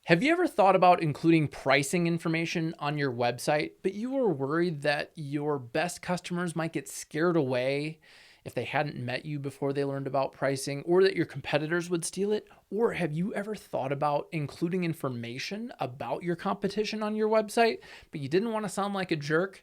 Have you ever thought about including pricing information on your website, but you were worried that your best customers might get scared away if they hadn't met you before they learned about pricing, or that your competitors would steal it? Or have you ever thought about including information about your competition on your website, but you didn't want to sound like a jerk?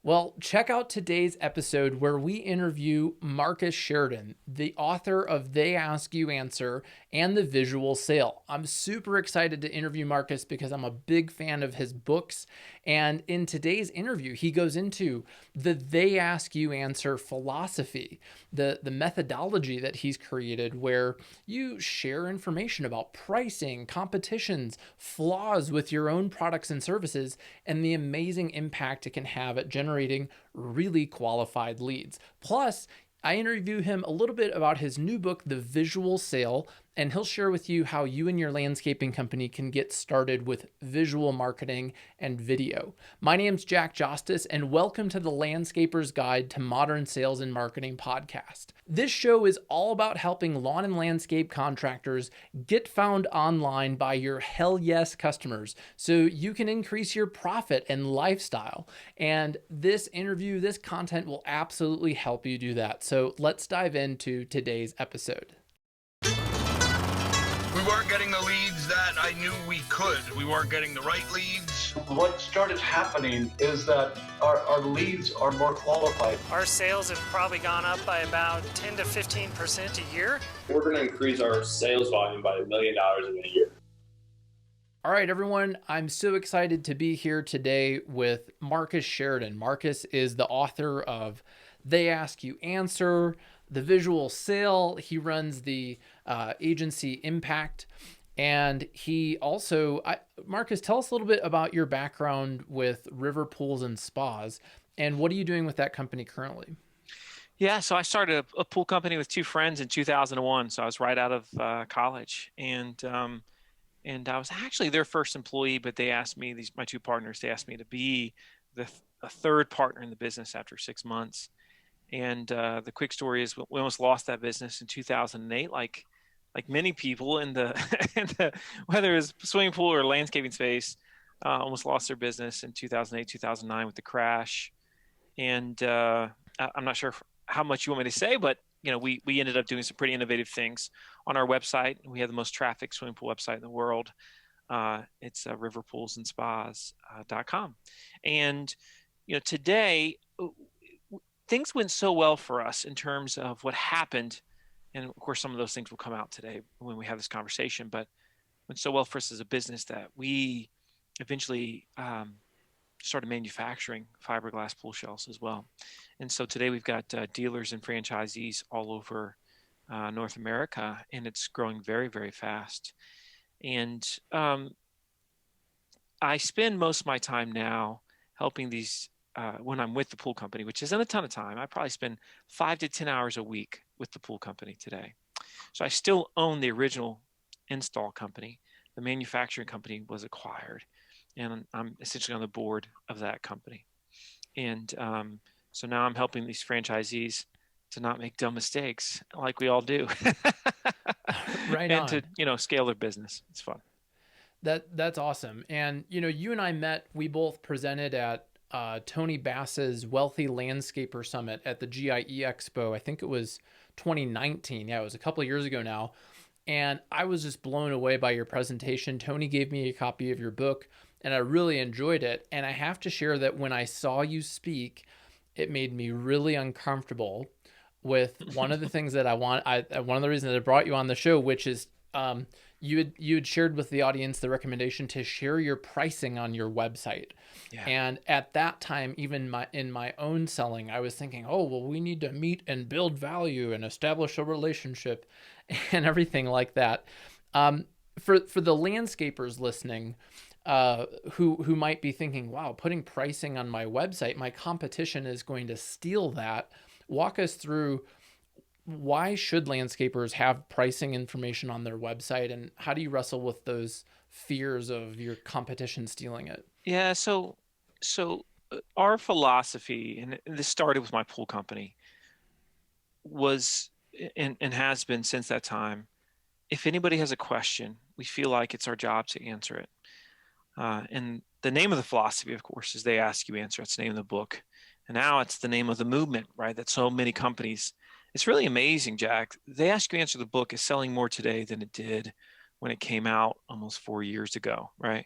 Well, check out today's episode where we interview Marcus Sheridan, the author of They Ask You Answer and The Visual Sale. I'm super excited to interview Marcus because I'm a big fan of his books. And in today's interview, he goes into the They Ask You Answer philosophy, the methodology that he's created where you share information about pricing, competitions, flaws with your own products and services, and the amazing impact it can have at generating really qualified leads. Plus, I interview him a little bit about his new book, The Visual Sale, and he'll share with you how you and your landscaping company can get started with visual marketing and video. My name's Jack Jostes, and welcome to the Landscaper's Guide to Modern Sales and Marketing podcast. This show is all about helping lawn and landscape contractors get found online by your hell yes customers so you can increase your profit and lifestyle. And this interview, this content will absolutely help you do that. So let's dive into today's episode. We weren't getting the leads that I knew we could. We weren't getting the right leads. What started happening is that our leads are more qualified. Our sales have probably gone up by about 10 to 15% a year. We're going to increase our sales volume by $1 million in a year. All right, everyone, I'm so excited to be here today with Marcus Sheridan. Marcus is the author of They Ask You Answer, The Visual Sale. He runs the agency Impact. And he also, Marcus, tell us a little bit about your background with river pools and spas, and what are you doing with that company currently? Yeah, so I started a pool company with two friends in 2001. So I was right out of college, and I was actually their first employee, but they asked me, my two partners, they asked me to be a third partner in the business after 6 months. And the quick story is we almost lost that business in 2008, like many people in the, whether it's swimming pool or landscaping space, almost lost their business in 2008, 2009 with the crash. And I'm not sure how much you want me to say, but we ended up doing some pretty innovative things on our website. We have the most trafficked swimming pool website in the world. It's riverpoolsandspas.com. And today things went so well for us in terms of what happened. And of course, some of those things will come out today when we have this conversation, but went so well for us as a business that we eventually started manufacturing fiberglass pool shells as well. And so today we've got dealers and franchisees all over North America, and it's growing very, very fast. And I spend most of my time now helping these, when I'm with the pool company, which isn't a ton of time. I probably spend 5 to 10 hours a week with the pool company today. So I still own the original install company. The manufacturing company was acquired, and I'm essentially on the board of that company. And so now I'm helping these franchisees to not make dumb mistakes like we all do. Right and on. to scale their business. It's fun. That's awesome. And you and I met. We both presented at Tony Bass's Wealthy Landscaper Summit at the GIE Expo. I think it was 2019. Yeah, it was a couple of years ago now. And I was just blown away by your presentation. Tony gave me a copy of your book, and I really enjoyed it. And I have to share that when I saw you speak, it made me really uncomfortable with one of the things that one of the reasons that I brought you on the show, which is you had shared with the audience the recommendation to share your pricing on your website. Yeah. And at that time, even in my own selling, I was thinking, oh, well, we need to meet and build value and establish a relationship and everything like that. For the landscapers listening, who might be thinking, wow, putting pricing on my website, my competition is going to steal that. Walk us through, why should landscapers have pricing information on their website, and how do you wrestle with those fears of your competition stealing it? Yeah, so our philosophy, and this started with my pool company, was and has been since that time, if anybody has a question, we feel like it's our job to answer it. And the name of the philosophy, of course, is They Ask You Answer. It's the name of the book. And now it's the name of the movement, right? That so many companies, it's really amazing, Jack. They Ask You Answer, the book, is selling more today than it did when it came out almost 4 years ago, right?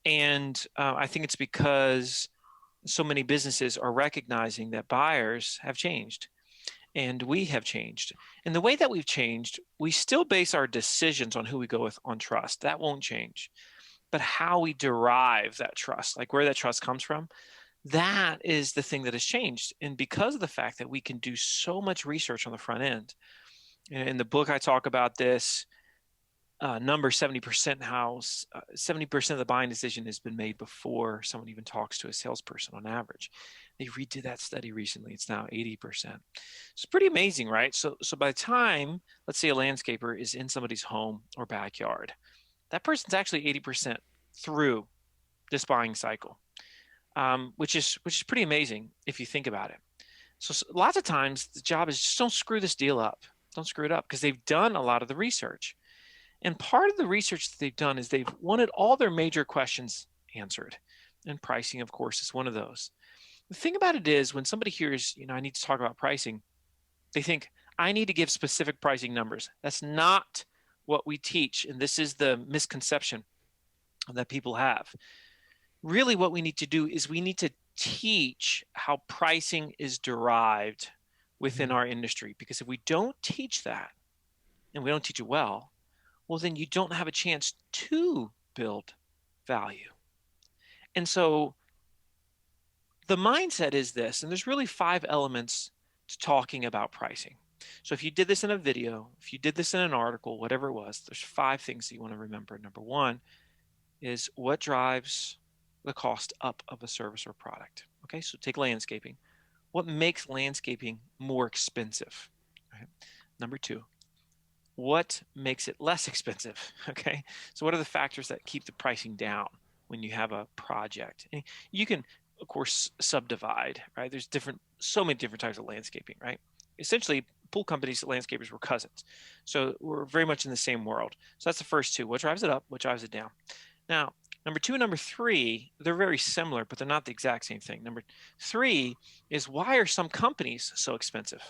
And I think it's because so many businesses are recognizing that buyers have changed and we have changed. And the way that we've changed, we still base our decisions on who we go with on trust. That won't change. But how we derive that trust, like where that trust comes from, that is the thing that has changed. And because of the fact that we can do so much research on the front end, in the book I talk about this, number 70% house, 70% of the buying decision has been made before someone even talks to a salesperson on average. They redid that study recently. It's now 80%. It's pretty amazing, right? So by the time, let's say a landscaper is in somebody's home or backyard, that person's actually 80% through this buying cycle, which is pretty amazing if you think about it. So lots of times the job is just don't screw this deal up. Don't screw it up because they've done a lot of the research. And part of the research that they've done is they've wanted all their major questions answered. And pricing, of course, is one of those. The thing about it is when somebody hears, I need to talk about pricing, they think, I need to give specific pricing numbers. That's not what we teach. And this is the misconception that people have. Really, what we need to do is we need to teach how pricing is derived within our industry. Because if we don't teach that, and we don't teach it well, then you don't have a chance to build value. And so the mindset is this, and there's really 5 elements to talking about pricing. So if you did this in a video, if you did this in an article, whatever it was, there's 5 things that you want to remember. Number 1 is what drives the cost up of a service or product. Okay, so take landscaping. What makes landscaping more expensive? Right? Number 2, what makes it less expensive? Okay, so what are the factors that keep the pricing down when you have a project? And you can, of course, subdivide, right? There's so many different types of landscaping, right? Essentially, pool companies, landscapers were cousins. So we're very much in the same world. So that's the first 2. What drives it up? What drives it down? Now, number 2 and number 3, they're very similar, but they're not the exact same thing. Number 3 is why are some companies so expensive?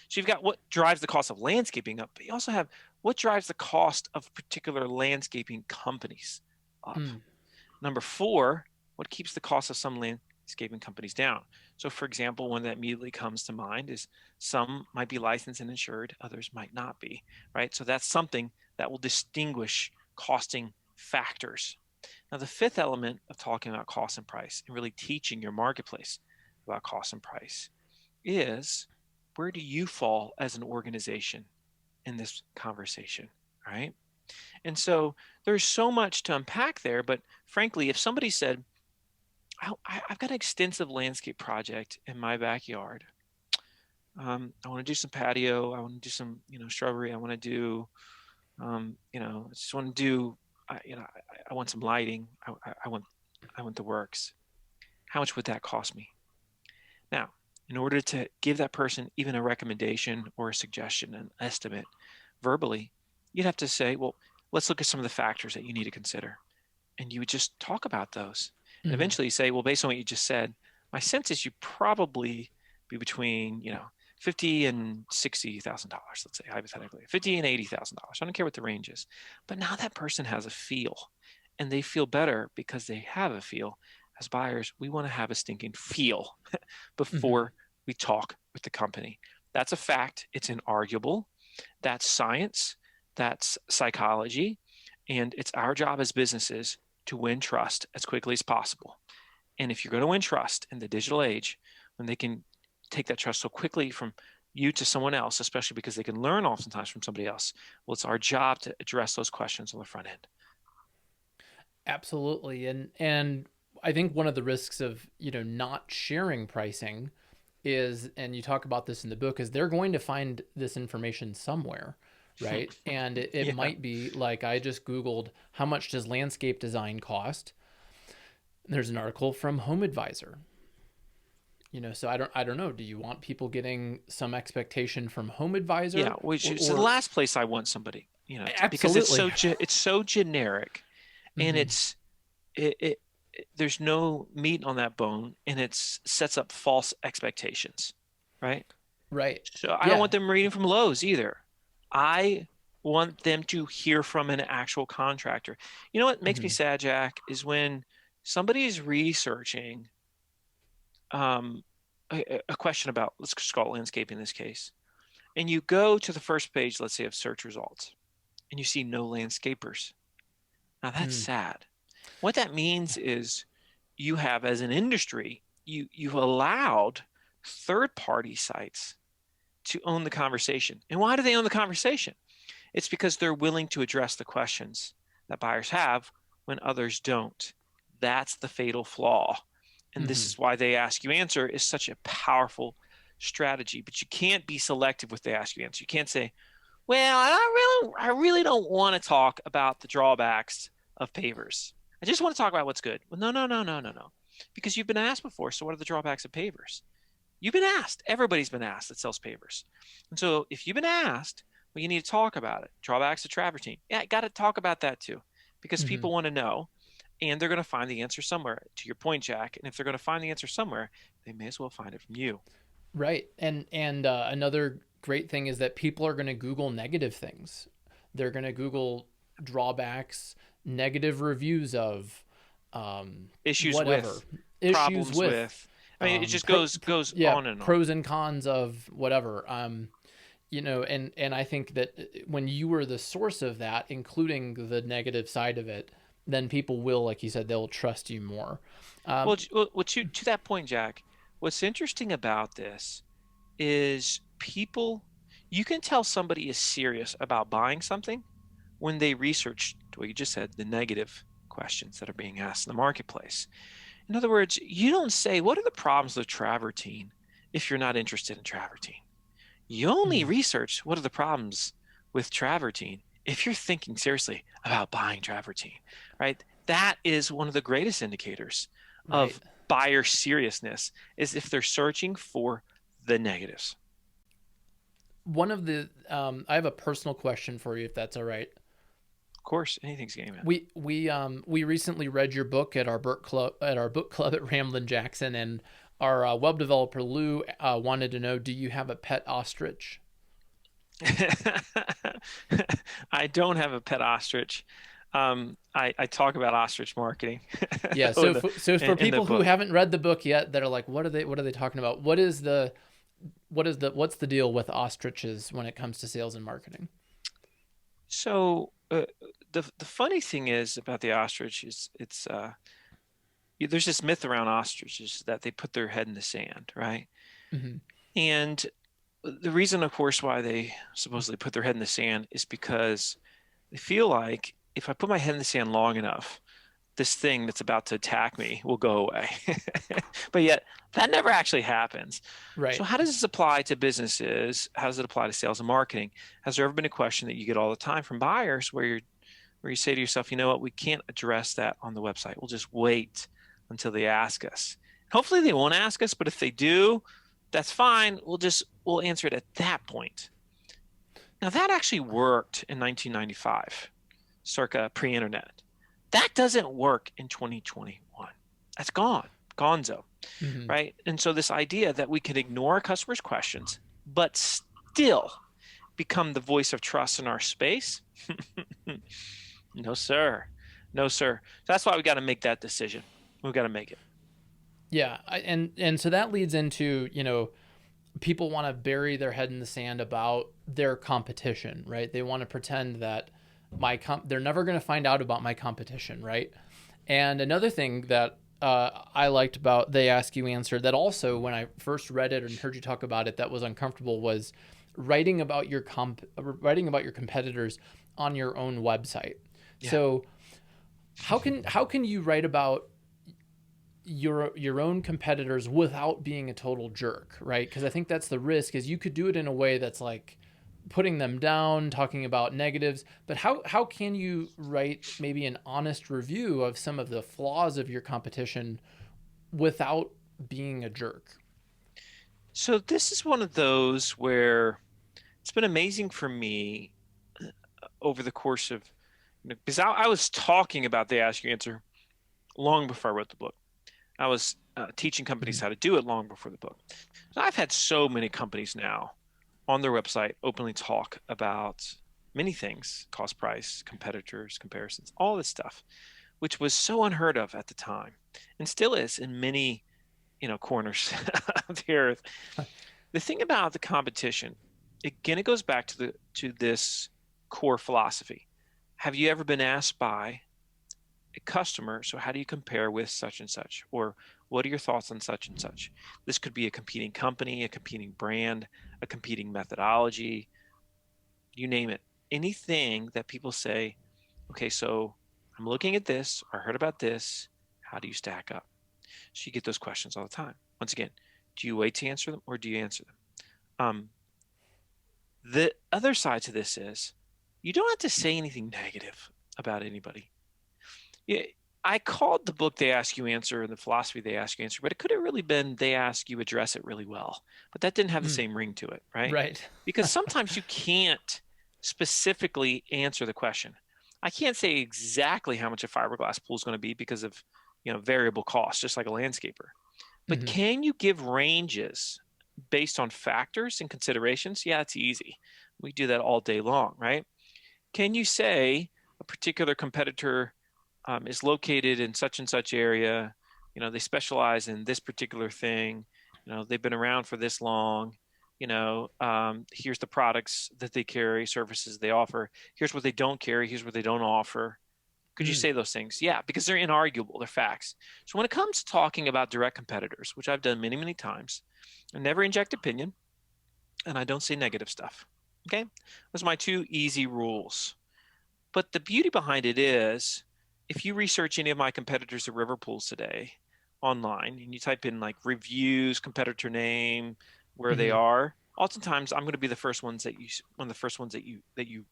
So you've got what drives the cost of landscaping up, but you also have what drives the cost of particular landscaping companies up. Number 4, what keeps the cost of some landscaping companies down? So for example, one that immediately comes to mind is some might be licensed and insured, others might not be, right? So that's something that will distinguish costing factors. Now, the 5th element of talking about cost and price and really teaching your marketplace about cost and price is where do you fall as an organization in this conversation, right? And so there's so much to unpack there, but frankly, if somebody said, I've got an extensive landscape project in my backyard. I want to do some patio. I want to do some, shrubbery. I want to do, I just want to do, I want some lighting. I want the works. How much would that cost me? Now, in order to give that person even a recommendation or a suggestion, an estimate verbally, you'd have to say, well, let's look at some of the factors that you need to consider. And you would just talk about those. And eventually you say, well, based on what you just said, my sense is you probably be between, $50,000 and $60,000, let's say hypothetically, $50,000 and $80,000. I don't care what the range is. But now that person has a feel, and they feel better because they have a feel. As buyers, we want to have a stinking feel before we talk with the company. That's a fact. It's inarguable. That's science. That's psychology. And it's our job as businesses to win trust as quickly as possible. And if you're going to win trust in the digital age, when they can take that trust so quickly from you to someone else, especially because they can learn oftentimes from somebody else, well, it's our job to address those questions on the front end. Absolutely. And I think one of the risks of, not sharing pricing is, and you talk about this in the book, is they're going to find this information somewhere, right? And it might be like, I just Googled, how much does landscape design cost? There's an article from Home Advisor. So I don't know. Do you want people getting some expectation from Home Advisor? Yeah, which is the last place I want somebody, because Absolutely. it's so generic, and it there's no meat on that bone, and it sets up false expectations, right? Right. So I don't Yeah. want them reading from Lowe's either. I want them to hear from an actual contractor. You know what makes me sad, Jack, is when somebody is researching a question about, let's just call it landscaping in this case, and you go to the first page, let's say, of search results, and you see no landscapers. Now that's sad. What that means is you have, as an industry, you've allowed third-party sites to own the conversation. And why do they own the conversation? It's because they're willing to address the questions that buyers have when others don't. That's the fatal flaw. And this is why They Ask You Answer is such a powerful strategy. But you can't be selective with They Ask You Answer. You can't say, well, I really don't want to talk about the drawbacks of pavers. I just want to talk about what's good. Well, no. Because you've been asked before. So what are the drawbacks of pavers? You've been asked. Everybody's been asked that sells pavers. And so if you've been asked, well, you need to talk about it. Drawbacks of travertine. Yeah, I got to talk about that too, because people want to know, and they're going to find the answer somewhere, to your point, Jack. And if they're going to find the answer somewhere, they may as well find it from you. Right. And another great thing is that people are going to Google negative things. They're going to Google drawbacks, negative reviews of Issues whatever. with, Issues problems with. I mean, it just goes on and on. Pros and cons of whatever. And I think that when you are the source of that, including the negative side of it, then people will, like you said, they'll trust you more. Well, to that point, Jack, what's interesting about this is you can tell somebody is serious about buying something when they research what you just said, the negative questions that are being asked in the marketplace. In other words, you don't say, what are the problems with travertine, if you're not interested in travertine. You only research what are the problems with travertine if you're thinking seriously about buying travertine, right? That is one of the greatest indicators of buyer seriousness, is if they're searching for the negatives. One of the, I have a personal question for you, if that's all right. Of course, anything's game. We recently read your book at our book club at Ramblin' Jackson, and our web developer Lou wanted to know, do you have a pet ostrich? I don't have a pet ostrich. I talk about ostrich marketing. Yeah. So for people who haven't read the book yet, that are like, what are they talking about? What's the deal with ostriches when it comes to sales and marketing? So the funny thing is about the ostrich is there's this myth around ostriches that they put their head in the sand, right? And the reason, of course, why they supposedly put their head in the sand is because they feel like, if I put my head in the sand long enough, this thing that's about to attack me will go away. But yet that never actually happens. Right. So how does this apply to businesses? How does it apply to sales and marketing? Has there ever been a question that you get all the time from buyers where you say to yourself, you know what, we can't address that on the website. We'll just wait until they ask us. Hopefully they won't ask us, but if they do, that's fine. We'll answer it at that point. Now that actually worked in 1995, circa pre-internet. That doesn't work in 2021. That's gone, gonzo, right? And so this idea that we can ignore our customers' questions, but still become the voice of trust in our space, no, sir. So that's why we got to make that decision. We've got to make it. Yeah, and so that leads into, people want to bury their head in the sand about their competition, right? They want to pretend that they're never going to find out about my competition, right? And another thing that I liked about They Ask You Answer, that also when I first read it and heard you talk about it, that was uncomfortable, was writing about your competitors on your own website. Yeah. So how can you write about your own competitors without being a total jerk, right? Because I think that's the risk, is you could do it in a way that's like putting them down, talking about negatives, but how can you write maybe an honest review of some of the flaws of your competition without being a jerk? So this is one of those where it's been amazing for me over the course of, because I was talking about the Ask You Answer long before I wrote the book. I was teaching companies Mhm. how to do it long before the book. So I've had so many companies now on their website openly talk about many things: cost, price, competitors, comparisons, all this stuff, which was so unheard of at the time and still is in many, corners of the earth. The thing about the competition, again, it goes back to this core philosophy. Have you ever been asked by a customer, so how do you compare with such and such? Or what are your thoughts on such and such? This could be a competing company, a competing brand, a competing methodology, you name it. Anything that people say, okay, so I'm looking at this, or I heard about this, how do you stack up? So you get those questions all the time. Once again, do you wait to answer them or do you answer them? The other side to this is you don't have to say anything negative about anybody. Yeah, I called the book They Ask You Answer and the philosophy They Ask You Answer, but it could have really been They Ask You Address It really well. But that didn't have the Mm, same ring to it, right? right. Because sometimes you can't specifically answer the question. I can't say exactly how much a fiberglass pool is going to be because of, variable costs, just like a landscaper. But Mhm. can you give ranges based on factors and considerations? Yeah, it's easy. We do that all day long, right? Can you say a particular competitor is located in such and such area? They specialize in this particular thing. They've been around for this long. Here's the products that they carry, services they offer. Here's what they don't carry. Here's what they don't offer. Could you Mm, say those things? Yeah, because they're inarguable. They're facts. So when it comes to talking about direct competitors, which I've done many, many times, I never inject opinion and I don't say negative stuff. Okay? Those are my two easy rules. But the beauty behind it is if you research any of my competitors at river pools today online and you type in like reviews, competitor name, where they mhm. are, oftentimes I'm going to be the first ones that you one of the first ones that you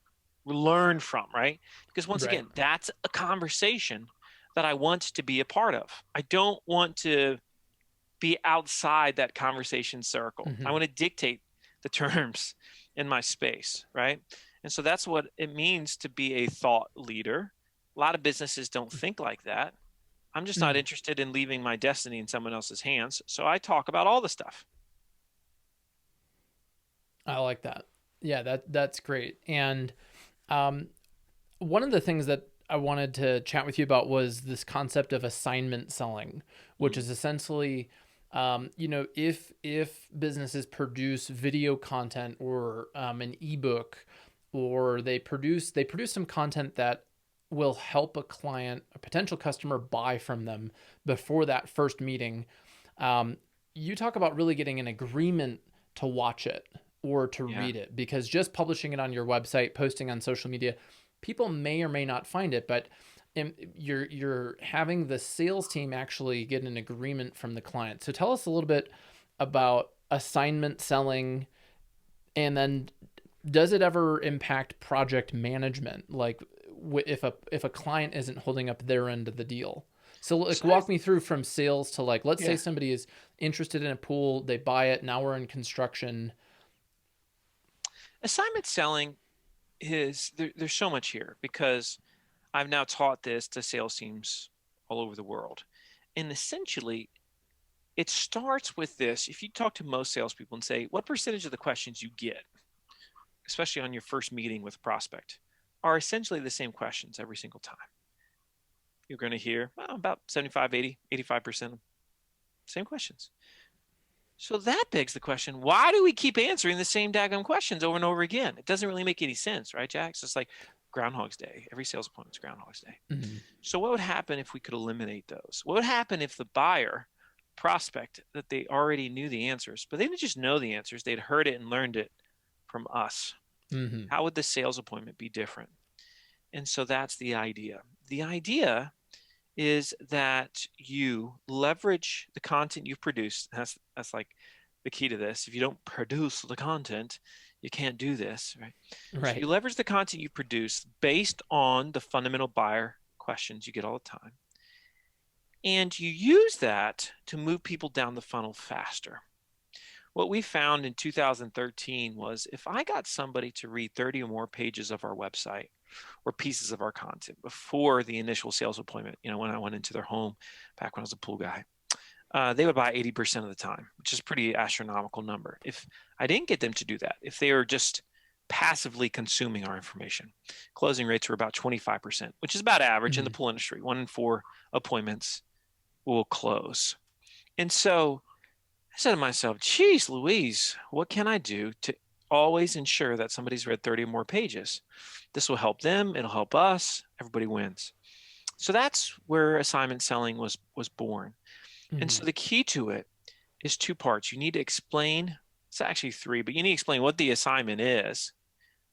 learn from, right? Because once Right. again, that's a conversation that I want to be a part of. I don't want to be outside that conversation circle. I Mhm. want to dictate the terms in my space, right? And so that's what it means to be a thought leader. A lot of businesses don't think like that. I'm just not Mm, interested in leaving my destiny in someone else's hands. So I talk about all the stuff. I like that. Yeah, that's great. And um, one of the things that I wanted to chat with you about was this concept of assignment selling, which Mm. is essentially, if businesses produce video content or an ebook, or they produce some content that will help a client, a potential customer, buy from them before that first meeting. Um, you talk about really getting an agreement to watch it or to Yeah. read it, because just publishing it on your website, posting on social media, people may or may not find it, but you're having the sales team actually get an agreement from the client. So tell us a little bit about assignment selling, and then does it ever impact project management? Like if a client isn't holding up their end of the deal. So like So I, walk me through from sales to, like, let's say yeah, somebody is interested in a pool, they buy it, now we're in construction. assignment selling there's so much here because I've now taught this to sales teams all over the world. And essentially, it starts with this. If you talk to most salespeople and say, what percentage of the questions you get, especially on your first meeting with a prospect, are essentially the same questions every single time? You're going to hear about 75, 80, 85% same questions. So that begs the question, why do we keep answering the same daggone questions over and over again? It doesn't really make any sense, right, Jack? So it's like Groundhog's Day. Every sales appointment's Groundhog's Day. Mhm. So what would happen if we could eliminate those? What would happen if the buyer prospect that they already knew the answers, but they didn't just know the answers, they'd heard it and learned it from us? Mhm. How would the sales appointment be different? And so that's the idea. The idea is that you leverage the content you've produced. That's like the key to this. If you don't produce the content, you can't do this, right? So you Right. leverage the content you produce based on the fundamental buyer questions you get all the time. And you use that to move people down the funnel faster. what we found in 2013 was if I got somebody to read 30 or more pages of our website or pieces of our content before the initial sales appointment, when I went into their home back when I was a pool guy, they would buy 80% of the time, which is a pretty astronomical number. If I didn't get them to do that, if they were just passively consuming our information, closing rates were about 25%, which is about average in the pool industry. 1 in 4 appointments will close. And so I said to myself, geez, Louise, what can I do to always ensure that somebody's read 30 or more pages? This will help them. It'll help us. Everybody wins. So that's where assignment selling was born. And so the key to it is 2 parts. You need to explain, it's actually 3, but you need to explain what the assignment is,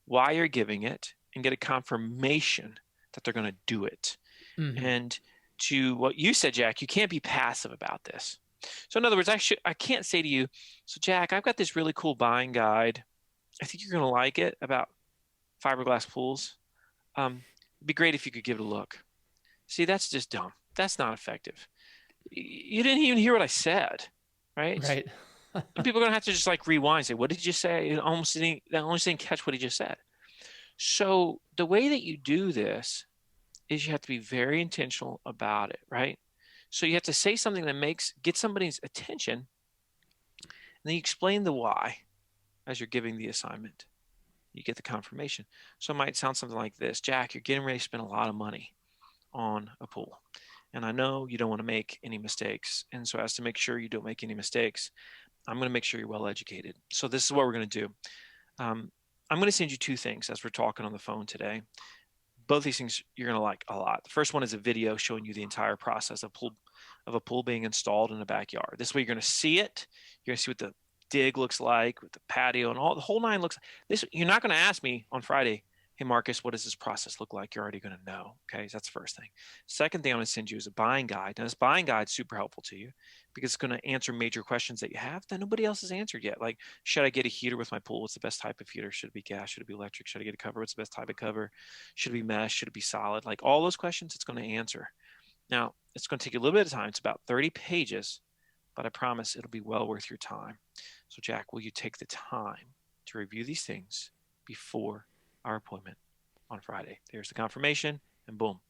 why you're giving it, and get a confirmation that they're going to do it. And to what you said, Jack, you can't be passive about this. So in other words, I can't say to you, so Jack, I've got this really cool buying guide. I think you're going to like it about fiberglass pools. It'd be great if you could give it a look. See, that's just dumb. That's not effective. You didn't even hear what I said, right? Right. And people are going to have to just like rewind and say, what did you say? I almost didn't catch what he just said. So the way that you do this is you have to be very intentional about it, right? So you have to say something that get somebody's attention, and then you explain the why as you're giving the assignment. You get the confirmation. So it might sound something like this: Jack, you're getting ready to spend a lot of money on a pool. And I know you don't want to make any mistakes. And so as to make sure you don't make any mistakes, I'm going to make sure you're well educated. So this is what we're going to do. I'm going to send you 2 things as we're talking on the phone today. Both these things you're going to like a lot. The first one is a video showing you the entire process of a pool being installed in a backyard. This way you're going to see it. You're going to see what the dig looks like with the patio and all the whole nine looks like. This, you're not going to ask me on Friday, hey, Marcus, what does this process look like? You're already going to know. Okay, so that's the first thing. Second thing I'm going to send you is a buying guide. Now, this buying guide is super helpful to you because it's going to answer major questions that you have that nobody else has answered yet. Like, should I get a heater with my pool? What's the best type of heater? Should it be gas? Should it be electric? Should I get a cover? What's the best type of cover? Should it be mesh? Should it be solid? Like all those questions, it's going to answer. Now, it's going to take you a little bit of time. It's about 30 pages, but I promise it'll be well worth your time. So, Jack, will you take the time to review these things before our appointment on Friday? There's the confirmation, and boom.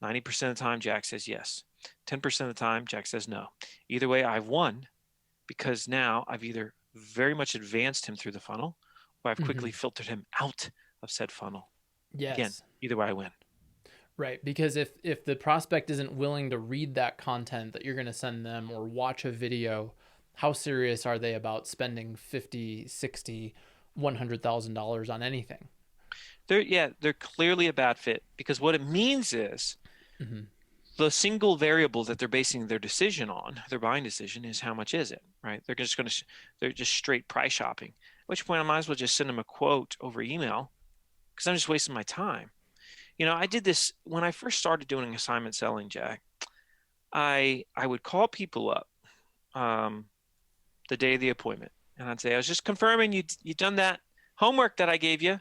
90% of the time, Jack says yes. 10% of the time, Jack says no. Either way, I've won because now I've either very much advanced him through the funnel or I've quickly filtered him out of said funnel. Yes. Again, either way, I win. Right. Because if the prospect isn't willing to read that content that you're going to send them or watch a video, how serious are they about spending $50, $60, $100,000 on anything? They're clearly a bad fit because what it means is the single variable that they're basing their decision on, their buying decision, is how much is it, right? They're just straight price shopping, at which point I might as well just send them a quote over email because I'm just wasting my time. I did this when I first started doing assignment selling, Jack. I would call people up the day of the appointment, and I'd say, I was just confirming you'd done that homework that I gave you.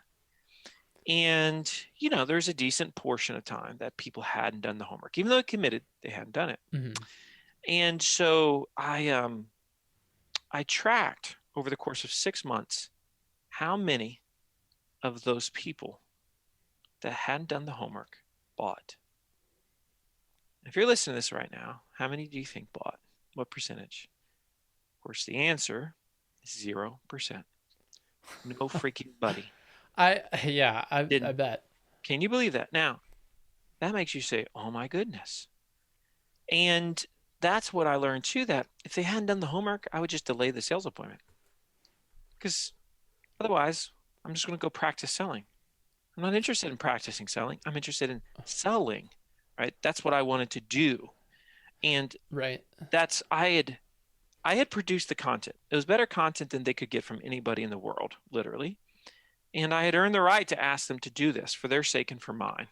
And, there's a decent portion of time that people hadn't done the homework. Even though they committed, they hadn't done it. And so I tracked over the course of 6 months how many of those people that hadn't done the homework bought. If you're listening to this right now, how many do you think bought? What percentage? Of course, the answer is 0%. No freaking buddy. I bet. Can you believe that? Now, that makes you say, oh my goodness. And that's what I learned too, that if they hadn't done the homework, I would just delay the sales appointment. Because otherwise, I'm just going to go practice selling. I'm not interested in practicing selling. I'm interested in selling, right? That's what I wanted to do. And right. I had produced the content. It was better content than they could get from anybody in the world, literally. And I had earned the right to ask them to do this for their sake and for mine.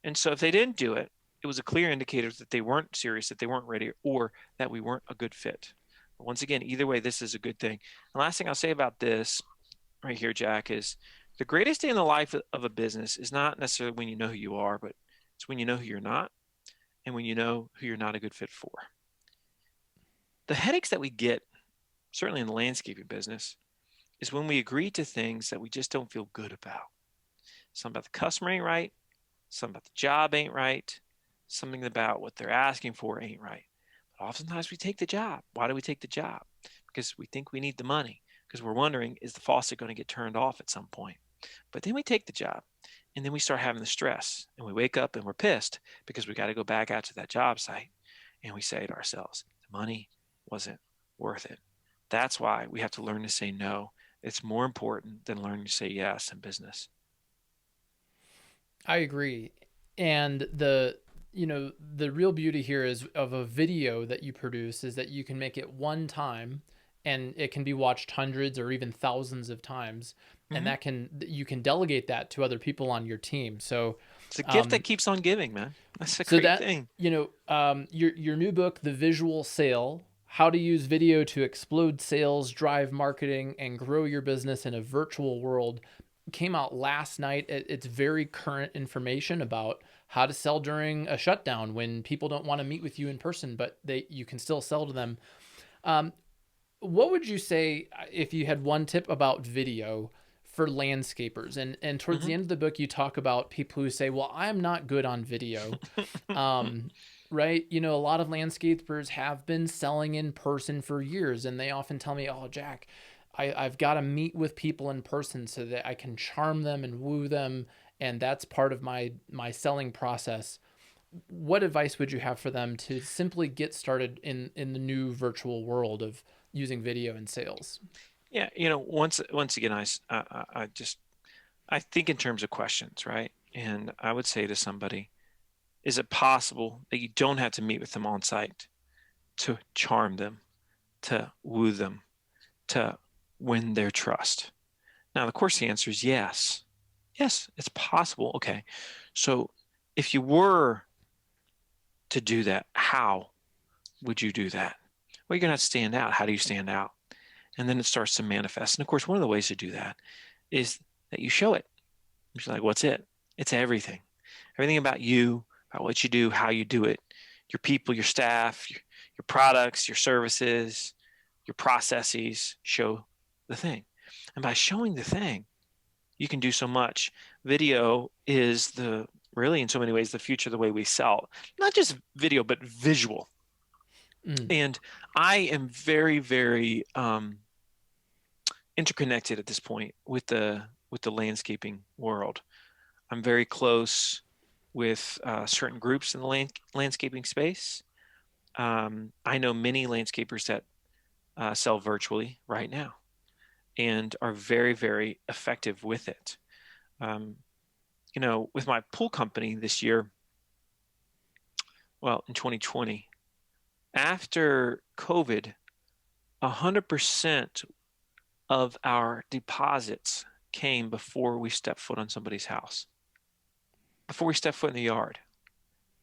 And so if they didn't do it, it was a clear indicator that they weren't serious, that they weren't ready, or that we weren't a good fit. But once again, either way, this is a good thing. The last thing I'll say about this right here, Jack, is the greatest day in the life of a business is not necessarily when you know who you are, but it's when you know who you're not and when you know who you're not a good fit for. The headaches that we get certainly in the landscaping business, is when we agree to things that we just don't feel good about. Something about the customer ain't right. Something about the job ain't right. Something about what they're asking for ain't right. But oftentimes we take the job. Why do we take the job? Because we think we need the money. Because we're wondering, is the faucet going to get turned off at some point? But then we take the job, and then we start having the stress, and we wake up and we're pissed because we got to go back out to that job site, and we say to ourselves, the money wasn't worth it. That's why we have to learn to say no. It's more important than learning to say yes in business. I agree. And the real beauty here is of a video that you produce is that you can make it one time and it can be watched hundreds or even thousands of times. And you can delegate that to other people on your team. So it's a gift that keeps on giving, man. That's a great thing. Your new book, The Visual Sale, How to Use Video to Explode Sales, Drive Marketing, and Grow Your Business in a Virtual World, came out last night. It's very current information about how to sell during a shutdown when people don't want to meet with you in person, but you can still sell to them. What would you say if you had one tip about video for landscapers? And towards the end of the book, you talk about people who say, well, I'm not good on video. Right? A lot of landscapers have been selling in person for years, and they often tell me, oh, Jack, I've got to meet with people in person so that I can charm them and woo them. And that's part of my selling process. What advice would you have for them to simply get started in the new virtual world of using video in sales? Yeah. Once again, I think in terms of questions, right? And I would say to somebody, is it possible that you don't have to meet with them on site to charm them, to woo them, to win their trust? Now, of course, the answer is yes. Yes, it's possible. Okay. So if you were to do that, how would you do that? Well, you're going to have to stand out. How do you stand out? And then it starts to manifest. And of course, one of the ways to do that is that you show it. You're like, what's it? It's everything. Everything about you, about what you do, how you do it, your people, your staff, your products, your services, your processes, show the thing. And by showing the thing, you can do so much. Video is really in so many ways the future of the way we sell. Not just video, but visual. And I am very, very interconnected at this point with the landscaping world. I'm very close with certain groups in the landscaping space. I know many landscapers that sell virtually right now and are very, very effective with it. With my pool company this year, well, in 2020, after COVID, 100% of our deposits came before we stepped foot on somebody's house, before we stepped foot in the yard.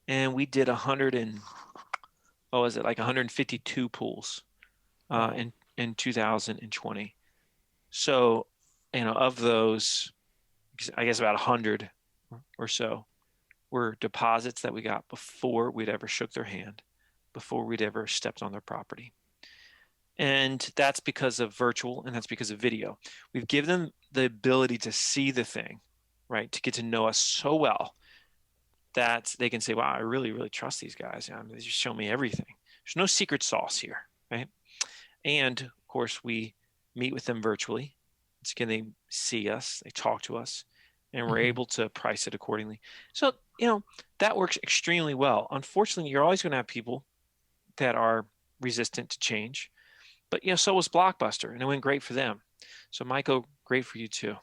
And we did 152 pools in 2020. So, of those, I guess about 100 or so were deposits that we got before we'd ever shook their hand, before we'd ever stepped on their property. And that's because of virtual, and that's because of video. We've given them the ability to see the thing, right? To get to know us so well that they can say, wow, I really, really trust these guys. They just show me everything. There's no secret sauce here, right? And of course, we meet with them virtually. Once again, they see us, they talk to us, and we're able to price it accordingly. So, that works extremely well. Unfortunately, you're always going to have people that are resistant to change. But, so was Blockbuster, and it went great for them. So it might go great for you too.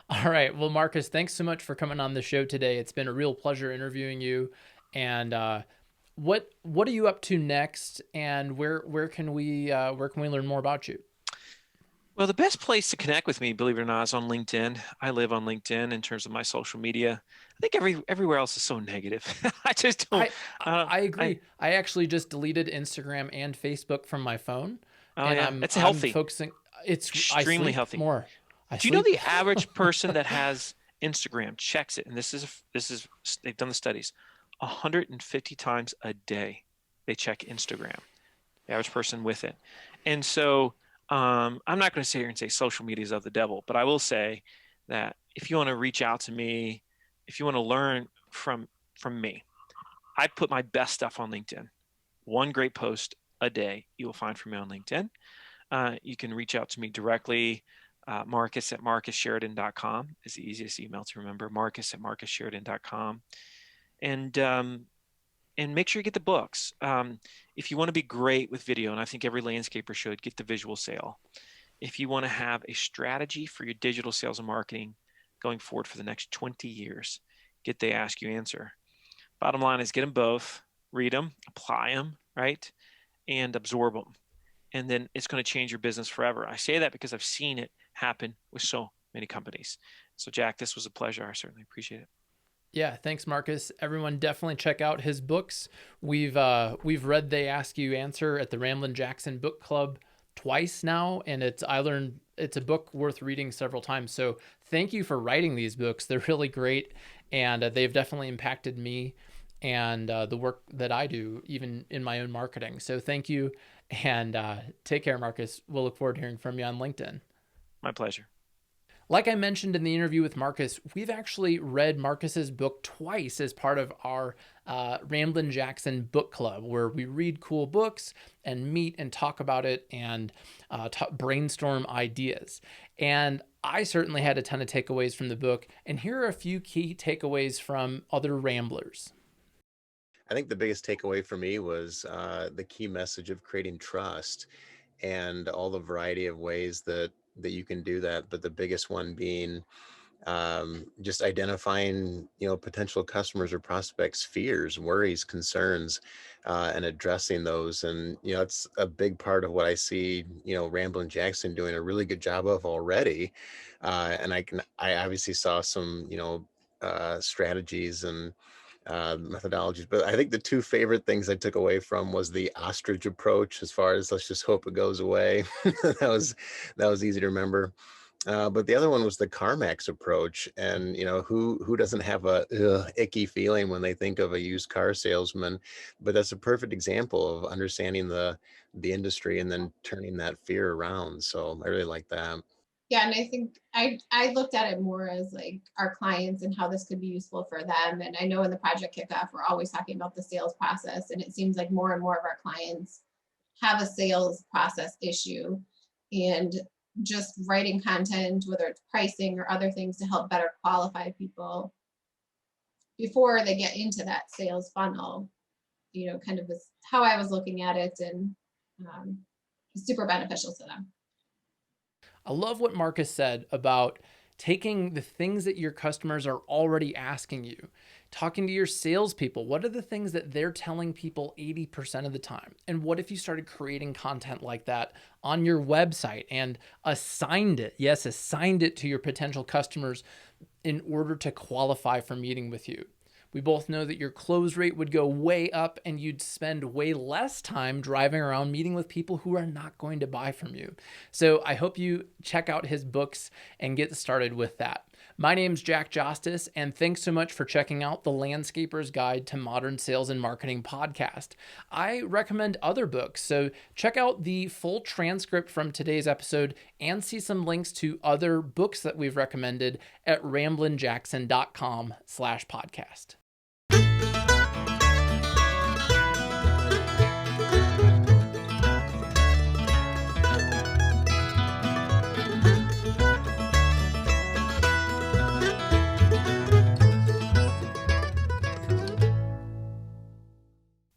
All right. Well, Marcus, thanks so much for coming on the show today. It's been a real pleasure interviewing you. And what are you up to next? And where can we learn more about you? Well, the best place to connect with me, believe it or not, is on LinkedIn. I live on LinkedIn in terms of my social media. I think everywhere else is so negative. I just don't. I agree. I actually just deleted Instagram and Facebook from my phone. Oh, and it's healthy. I'm focusing. It's extremely healthy. More. Do you know the average person that has Instagram checks it? And this is they've done the studies. 150 times a day they check Instagram. the average person with it. And so I'm not going to sit here and say social media is of the devil, but I will say that if you want to reach out to me, if you want to learn from me, I put my best stuff on LinkedIn. One great post a day you will find from me on LinkedIn. You can reach out to me directly. Marcus at marcussheridan.com is the easiest email to remember. Marcus at marcussheridan.com. And make sure you get the books. If you want to be great with video, and I think every landscaper should, get the visual sale. If you want to have a strategy for your digital sales and marketing going forward for the next 20 years, get the Ask You Answer. Bottom line is get them both, read them, apply them, right? And absorb them. And then it's going to change your business forever. I say that because I've seen it happen with so many companies. So Jack, this was a pleasure. I certainly appreciate it. Yeah, thanks, Marcus. Everyone, definitely check out his books. We've read They Ask You Answer at the Ramblin' Jackson Book Club twice now, and it's a book worth reading several times. So thank you for writing these books. They're really great, and they've definitely impacted me and the work that I do, even in my own marketing. So thank you, and take care, Marcus. We'll look forward to hearing from you on LinkedIn. My pleasure. Like I mentioned in the interview with Marcus, we've actually read Marcus's book twice as part of our Ramblin' Jackson Book Club, where we read cool books and meet and talk about it and brainstorm ideas. And I certainly had a ton of takeaways from the book. And here are a few key takeaways from other ramblers. I think the biggest takeaway for me was the key message of creating trust and all the variety of ways that you can do that. But the biggest one being just identifying, potential customers or prospects' fears, worries, concerns, and addressing those. And, it's a big part of what I see, Ramblin' Jackson doing a really good job of already. And I obviously saw some, strategies and methodologies, but I think the two favorite things I took away from was the ostrich approach, as far as let's just hope it goes away. that was easy to remember. But the other one was the CarMax approach, and who doesn't have a icky feeling when they think of a used car salesman? But that's a perfect example of understanding the industry and then turning that fear around. So I really like that. Yeah, and I think I looked at it more as like our clients and how this could be useful for them. And I know in the project kickoff, we're always talking about the sales process, and it seems like more and more of our clients have a sales process issue, and just writing content, whether it's pricing or other things, to help better qualify people before they get into that sales funnel, kind of is how I was looking at it, and super beneficial to them. I love what Marcus said about taking the things that your customers are already asking you, talking to your salespeople. What are the things that they're telling people 80% of the time? And what if you started creating content like that on your website and assigned it to your potential customers in order to qualify for meeting with you? We both know that your close rate would go way up and you'd spend way less time driving around meeting with people who are not going to buy from you. So I hope you check out his books and get started with that. My name's Jack Jostes, and thanks so much for checking out the Landscaper's Guide to Modern Sales and Marketing podcast. I recommend other books, so check out the full transcript from today's episode and see some links to other books that we've recommended at ramblinjackson.com/podcast.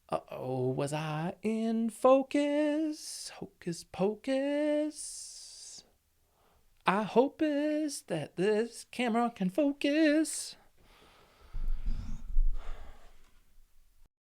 Uh-oh, was I in focus? Hocus pocus. I hope is that this camera can focus.